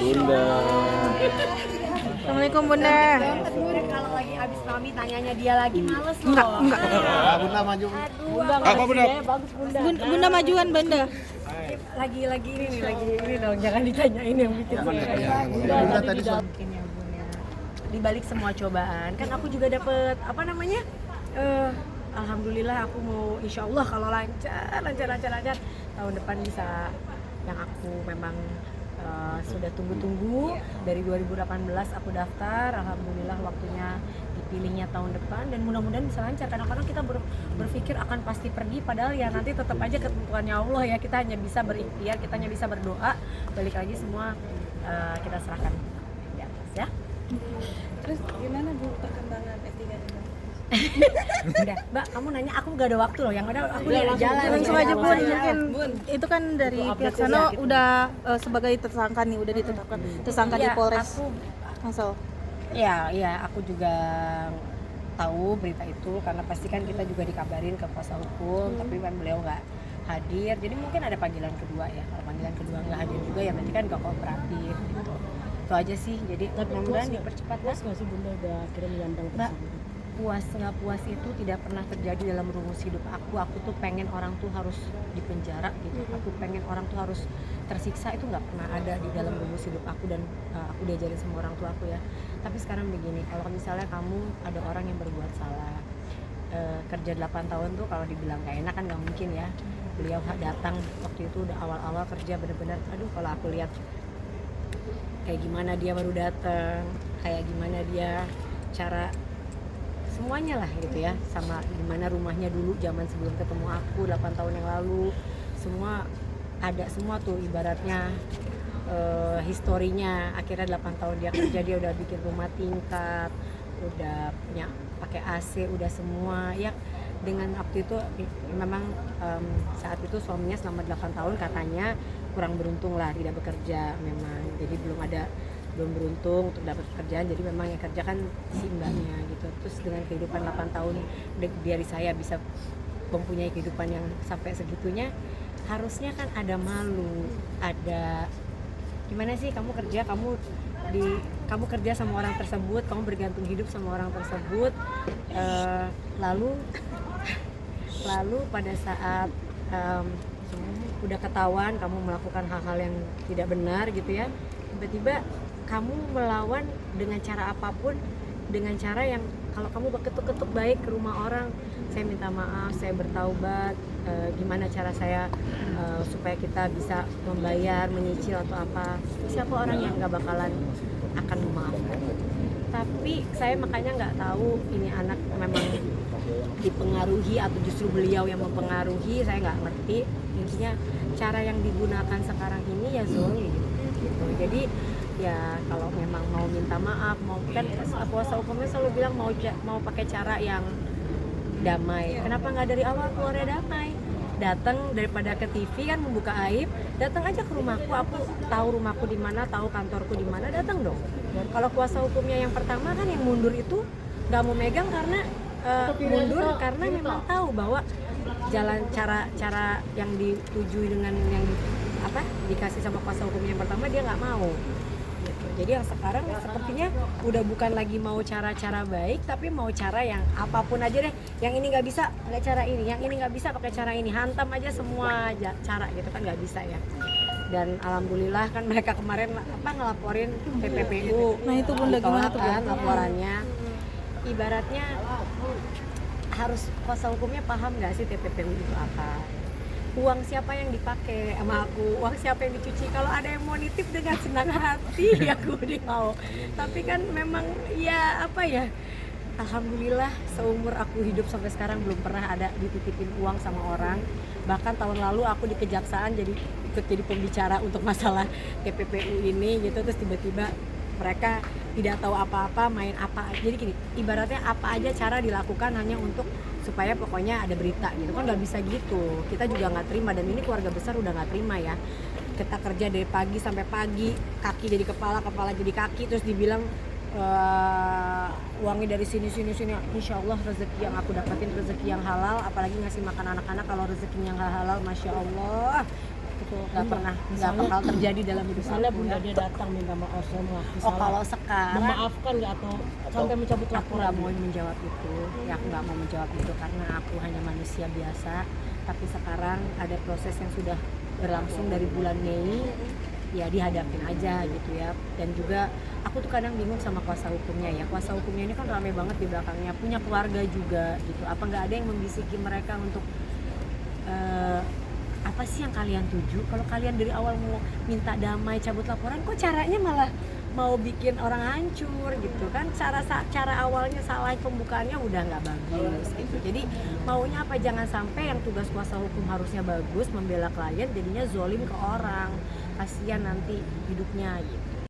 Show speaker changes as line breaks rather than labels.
Bunda.
Assalamualaikum Bunda.
Kalau lagi habis mami tanyanya dia lagi males loh.
Enggak.
Bunda maju.
Bunda
Apa Bunda?
bagus Bunda.
Bunda majuan Bunda.
Lagi ini dong, jangan ditanyain yang bikin saya.
Bunda tadi
Ini ya Bunda. Di balik semua cobaan, kan aku juga dapet apa namanya? Alhamdulillah aku mau insya Allah kalau lancar tahun depan bisa yang aku memang sudah tunggu-tunggu dari 2018 aku daftar, alhamdulillah waktunya dipilihnya tahun depan dan mudah-mudahan bisa lancar. Kadang-kadang kita berpikir akan pasti pergi padahal ya nanti tetap aja ketentuannya Allah ya, kita hanya bisa berikhtiar, kita hanya bisa berdoa, balik lagi semua kita serahkan di atas ya.
Terus gimana Bu perkembangan S3 ini?
Udah, Mbak, kamu nanya aku gak ada waktu loh, yang ada aku di jalan.
Langsung aja Bun, mungkin itu kan dari
Untuk
pihak
update
sana
aja, gitu.
udah sebagai tersangka nih, udah ditetapkan tersangka di
Iya,
Polres
aku
Tangsel.
ya aku juga tahu berita itu karena pasti kan kita juga dikabarin ke kuasa hukum, tapi kan beliau nggak hadir, jadi mungkin ada panggilan kedua ya. Kalau panggilan kedua nggak hadir juga ya berarti kan nggak kooperatif gitu. Itu aja sih, jadi mudah-mudahan dipercepat.
Puas nggak sih Bunda udah akhirnya menyandang
Mbak,
tersebut?
puas nggak puas itu tidak pernah terjadi dalam rumus hidup aku tuh pengen orang tuh harus dipenjara gitu, aku pengen orang tuh harus tersiksa, itu nggak pernah ada di dalam rumus hidup aku dan aku diajarin sama orang tua aku ya. Tapi sekarang begini, kalau misalnya kamu ada orang yang berbuat salah, kerja 8 tahun tuh kalau dibilang gak enak kan nggak mungkin ya. Beliau datang waktu itu udah awal-awal kerja bener-bener, aduh kalau aku lihat kayak gimana dia baru datang, kayak gimana dia cara semuanya lah gitu ya, sama gimana rumahnya dulu zaman sebelum ketemu aku 8 tahun yang lalu, semua ada semua tuh ibaratnya historinya. Akhirnya 8 tahun dia kerja, dia udah bikin rumah tingkat, udah punya pakai AC, udah semua ya. Dengan waktu itu memang saat itu suaminya selama 8 tahun katanya kurang beruntung lah, tidak bekerja memang, jadi belum beruntung untuk dapat pekerjaan, jadi memang yang kerja kan si mbaknya gitu. Terus dengan kehidupan 8 tahun dari saya bisa mempunyai kehidupan yang sampai segitunya, harusnya kan ada malu, ada gimana sih kamu kerja sama orang tersebut, kamu bergantung hidup sama orang tersebut, lalu pada saat udah ketahuan kamu melakukan hal-hal yang tidak benar gitu ya, tiba-tiba kamu melawan dengan cara apapun, dengan cara yang kalau kamu ketuk-ketuk baik ke rumah orang, saya minta maaf, saya bertaubat, gimana cara saya supaya kita bisa membayar, menyicil atau apa, siapa orang yang nggak bakalan akan memaafkan. Tapi saya makanya nggak tahu ini anak memang dipengaruhi atau justru beliau yang mempengaruhi, saya nggak ngerti. Intinya cara yang digunakan sekarang ini ya zolim gitu. Jadi ya kalau memang mau minta maaf, mau kan kuasa hukumnya selalu bilang mau pakai cara yang damai. Kenapa nggak dari awal keluarnya damai? Datang daripada ke TV kan membuka aib, datang aja ke rumahku, aku tahu rumahku di mana, tahu kantorku di mana, datang dong. Kalau kuasa hukumnya yang pertama kan yang mundur itu nggak mau megang karena mundur karena memang tahu bahwa jalan cara yang ditujui dengan yang dikasih sama kuasa hukumnya yang pertama dia nggak mau gitu. Jadi yang sekarang sepertinya udah bukan lagi mau cara-cara baik, tapi mau cara yang apapun aja deh, yang ini nggak bisa pakai cara ini, yang ini nggak bisa pakai cara ini, hantam aja semua cara gitu kan nggak bisa ya. Dan alhamdulillah kan mereka kemarin ngelaporin TPPU,
Nah itu Bunda gimana tuh
kan
Bunda?
laporannya, ibaratnya harus kuasa hukumnya paham nggak sih TPPU itu apa, uang siapa yang dipakai sama aku, uang siapa yang dicuci. Kalau ada yang mau nitip dengan senang hati ya aku mau, tapi kan memang ya apa ya, alhamdulillah seumur aku hidup sampai sekarang belum pernah ada dititipin uang sama orang. Bahkan tahun lalu aku di kejaksaan ikut jadi pembicara untuk masalah TPPU ini gitu, terus tiba-tiba mereka tidak tahu apa-apa, main apa. Jadi gini, ibaratnya apa aja cara dilakukan hanya untuk supaya pokoknya ada berita gitu kan, nggak bisa gitu. Kita juga nggak terima, dan ini keluarga besar udah nggak terima ya. Kita kerja dari pagi sampai pagi, kaki jadi kepala, kepala jadi kaki, terus dibilang uangnya dari sini. Insya Allah rezeki yang aku dapetin rezeki yang halal, apalagi ngasih makan anak-anak. Kalau rezeki yang nggak halal, masya Allah gitu, nggak pernah, nggak bakal terjadi dalam hidup
Misalnya
aku
Bunda
ya.
dia datang minta maaf, saya mengaku
Oh
salah,
kalau sekarang
memaafkan nggak atau sampai mencabut
aku
laporan?
nggak mau menjawab itu, ya aku nggak mau menjawab itu karena aku hanya manusia biasa. Tapi sekarang ada proses yang sudah berlangsung dari bulan Mei, ya dihadapin aja gitu ya. Dan juga aku tuh kadang bingung sama kuasa hukumnya ya, kuasa hukumnya ini kan rame banget di belakangnya, punya keluarga juga gitu. Apa nggak ada yang membisiki mereka untuk apa sih yang kalian tuju? Kalau kalian dari awal mau minta damai, cabut laporan, kok caranya malah mau bikin orang hancur gitu kan? Cara awalnya salah, pembukaannya udah nggak bagus gitu. Jadi maunya apa, jangan sampai yang tugas kuasa hukum harusnya bagus membela klien jadinya zolim ke orang, kasihan nanti hidupnya gitu.